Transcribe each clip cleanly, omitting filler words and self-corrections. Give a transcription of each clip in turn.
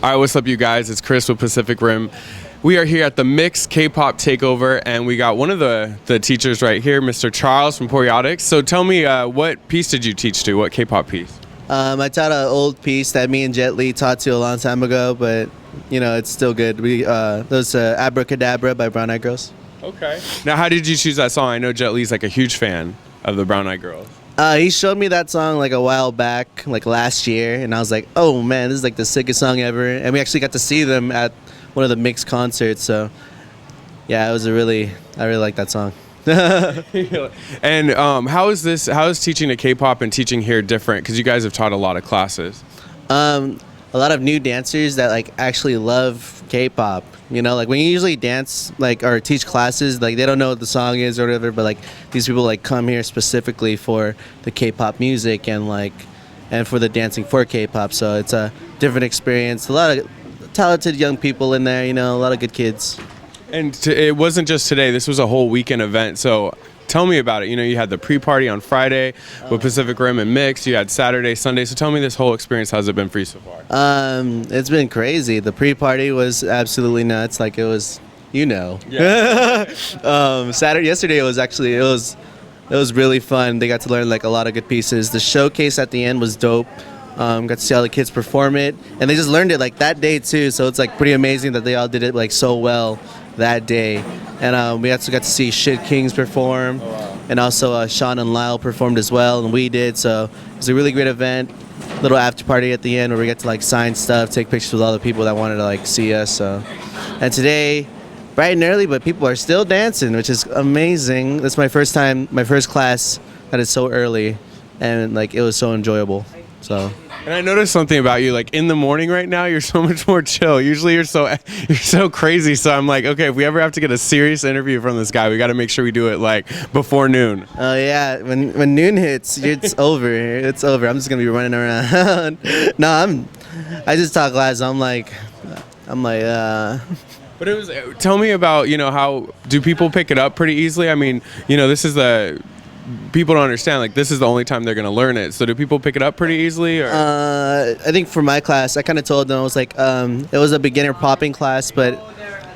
All right, what's up, you guys? It's Chris with Pacific Rim. We are here at the MYX K-pop Takeover, and we got one of the teachers right here, Mr. Charles from Poreotics. So tell me, what piece did you teach to? What K-pop piece? I taught an old piece that me and Jet Li taught to a long time ago, but you know it's still good. That was Abracadabra by Brown Eyed Girls. Okay. Now, how did you choose that song? I know Jet Li's like a huge fan of the Brown Eyed Girls. He showed me that song like a while back, like last year, and I was like, oh man, this is like the sickest song ever. And we actually got to see them at one of the MYX concerts, so yeah, I really like that song. And how is teaching a K-pop and teaching here different? Because you guys have taught a lot of classes. A lot of new dancers that like actually love K-pop. You know, like when you usually dance like or teach classes, like they don't know what the song is or whatever, but like these people like come here specifically for the K-pop music and for the dancing for K-pop. So it's a different experience. A lot of talented young people in there, you know, a lot of good kids. And it wasn't just today. This was a whole weekend event. So tell me about it. You know, you had the pre-party on Friday with Pacific Rim and MYX. You had Saturday, Sunday. So tell me this whole experience. How's it been for you so far? It's been crazy. The pre-party was absolutely nuts. Like it was, you know. Yeah. Yesterday it was really fun. They got to learn like a lot of good pieces. The showcase at the end was dope. Got to see all the kids perform it, and they just learned it like that day too. So it's like pretty amazing that they all did it like so well that day. And we also got to see Shit Kings perform, and also Sean and Lyle performed as well, and we did. So it was a really great event. Little after party at the end where we got to like sign stuff, take pictures with all the people that wanted to like see us. So, and today, bright and early, but people are still dancing, which is amazing. That's my first class that is so early, and like it was so enjoyable. So. And I noticed something about you, like in the morning right now, you're so much more chill. Usually you're so crazy. So I'm like, okay, if we ever have to get a serious interview from this guy, we got to make sure we do it like before noon. Oh yeah, when noon hits, it's over. It's over. I'm just gonna be running around. No, I just talk less. I'm like. But it was. Tell me about, you know, how do people pick it up pretty easily? I mean, you know, people don't understand, like this is the only time they're going to learn it. So do people pick it up pretty easily? Or? I think for my class, I kind of told them, I was like, it was a beginner popping class, but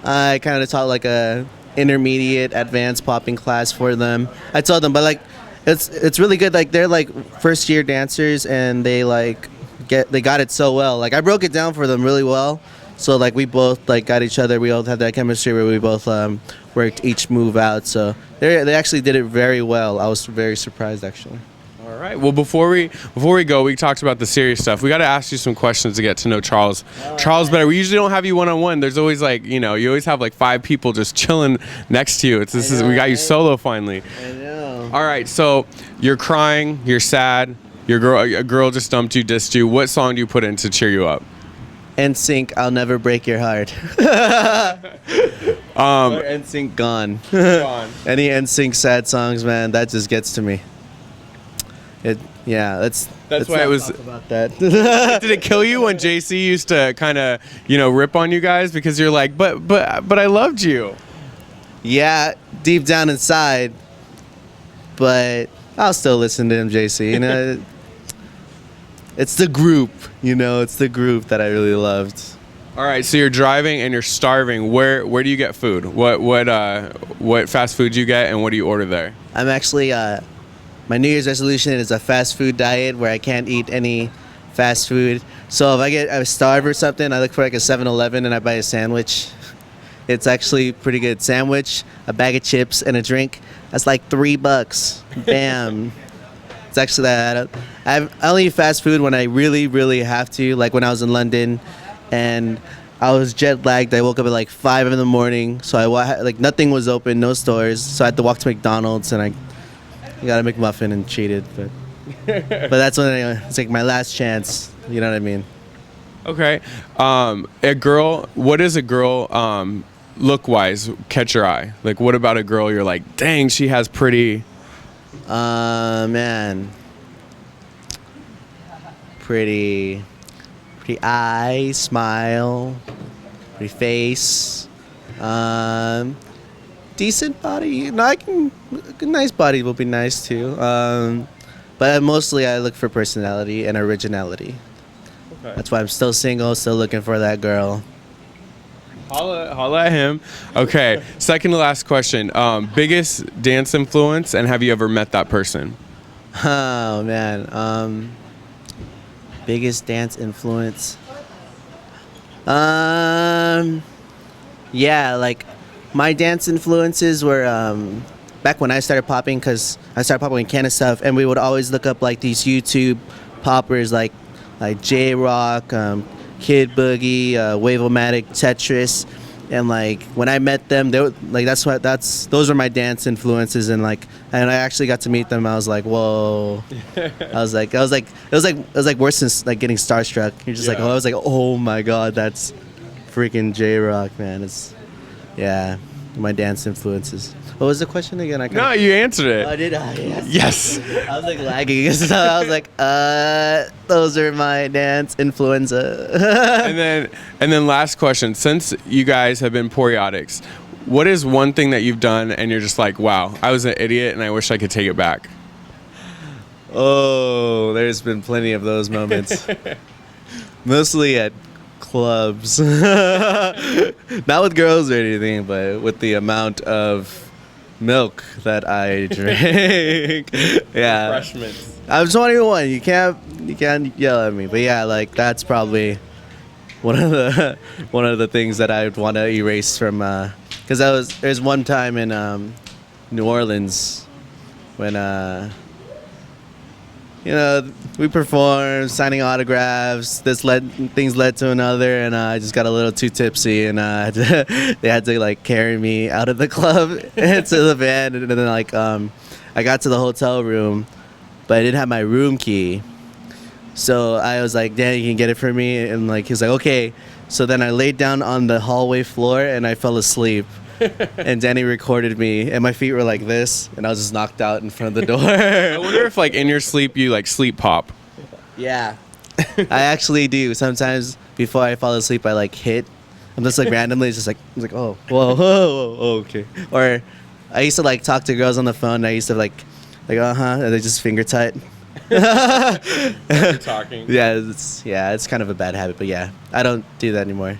I kind of taught like a intermediate advanced popping class for them. I told them, but like it's really good. Like they're like first year dancers, and they got it so well. Like I broke it down for them really well. So like we both like got each other. We both had that chemistry where we both worked each move out. So they actually did it very well. I was very surprised actually. All right. Well, before we go, we talked about the serious stuff. We got to ask you some questions to get to know Charles. Charles better. We usually don't have you one-on-one. There's always like, you know, you always have like 5 people just chilling next to you. We got you solo finally. I know. All right. So you're crying. You're sad. A girl just dumped you, dissed you. What song do you put in to cheer you up? NSYNC, I'll Never Break Your Heart. Or NSYNC, Gone. Any NSYNC sad songs, man, that just gets to me. That's why it was about that. Did it kill you when JC used to kind of, you know, rip on you guys because you're like, but I loved you? Yeah, deep down inside, but I'll still listen to him, JC. You know. It's the group, you know. It's the group that I really loved. All right, so you're driving and you're starving. Where do you get food? What fast food do you get, and what do you order there? I'm actually my New Year's resolution is a fast food diet where I can't eat any fast food. So if I starve or something, I look for like a 7-Eleven and I buy a sandwich. It's actually pretty good. Sandwich, a bag of chips, and a drink. That's like $3. Bam. It's actually that. I only eat fast food when I really, really have to. Like when I was in London, and I was jet lagged. I woke up at like 5 in the morning, so like nothing was open, no stores. So I had to walk to McDonald's, and I got a McMuffin and cheated. But that's when it's like my last chance. You know what I mean? Okay. What does a girl look-wise catch your eye? Like what about a girl you're like, dang, she has pretty. Man. Pretty eyes, smile, pretty face, decent body. You know, a nice body will be nice too. But mostly I look for personality and originality. That's why I'm still single, still looking for that girl. Holla at him. Okay, second to last question. Biggest dance influence, and have you ever met that person? Oh man, biggest dance influence. Yeah, like my dance influences were back when I started popping, because I started popping in Canada stuff, and we would always look up like these YouTube poppers like J Rock, Kid Boogie, Wave-O-Matic, Tetris, and like when I met them, they were like those were my dance influences, and I actually got to meet them. I was like, whoa! it was like worse than like getting starstruck. You're just like, oh, I was like, oh my god, that's freaking J Rock, man. It's my dance influences. What was the question again? No, you answered it. I did. Yes. Yes. I was like lagging. So I was like, those are my dance influenza. and then last question. Since you guys have been Poreotics, what is one thing that you've done and you're just like, wow, I was an idiot and I wish I could take it back? Oh, there's been plenty of those moments. Mostly at clubs. Not with girls or anything, but with the amount of milk that I drink. Yeah. Refreshments. I'm 21. You can't yell at me. But yeah, like that's probably one of the things that I would want to erase from because there's one time in New Orleans when we performed, signing autographs. Things led to another, and I just got a little too tipsy, and they had to like carry me out of the club into the van, and then I got to the hotel room, but I didn't have my room key, so I was like, "Dan, you can get it for me," and like he's like, "Okay." So then I laid down on the hallway floor and I fell asleep. And Danny recorded me, and my feet were like this, and I was just knocked out in front of the door. I wonder if, like, in your sleep, you, like, sleep pop. Yeah. I actually do. Sometimes before I fall asleep, I, like, hit. I'm just, like, randomly just, like, I'm like, oh, whoa, okay. Or I used to, like, talk to girls on the phone, and I used to, like, and they just finger tight. Talking. Yeah, it's kind of a bad habit, but yeah, I don't do that anymore.